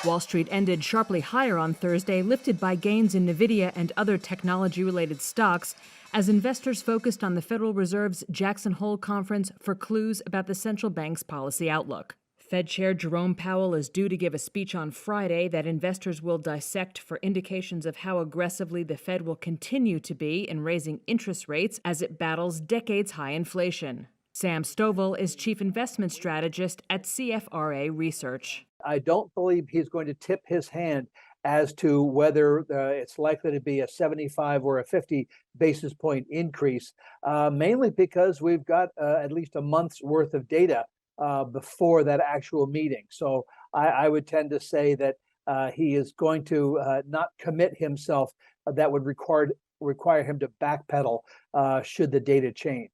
Wall Street ended sharply higher on Thursday, lifted by gains in Nvidia and other technology-related stocks, as investors focused on the Federal Reserve's Jackson Hole conference for clues about the central bank's policy outlook. Fed Chair Jerome Powell is due to give a speech on Friday that investors will dissect for indications of how aggressively the Fed will continue to be in raising interest rates as it battles decades-high inflation. Sam Stovall is chief investment strategist at CFRA Research. I don't believe he's going to tip his hand as to whether it's likely to be a 75 or a 50 basis point increase, mainly because we've got at least a month's worth of data before that actual meeting. So I would tend to say that he is going to not commit himself. That would require him to backpedal should the data change.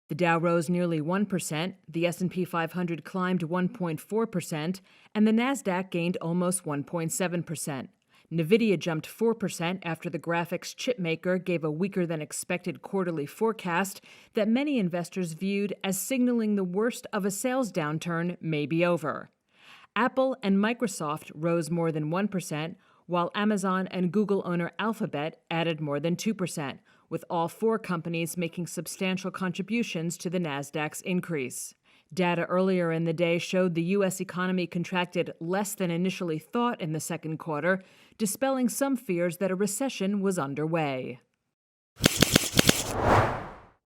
The Dow rose nearly 1%, the S&P 500 climbed 1.4%, and the Nasdaq gained almost 1.7%. Nvidia jumped 4% after the graphics chipmaker gave a weaker-than-expected quarterly forecast that many investors viewed as signaling the worst of a sales downturn may be over. Apple and Microsoft rose more than 1%, while Amazon and Google owner Alphabet added more than 2%, with all four companies making substantial contributions to the Nasdaq's increase. Data earlier in the day showed the U.S. economy contracted less than initially thought in the second quarter, dispelling some fears that a recession was underway.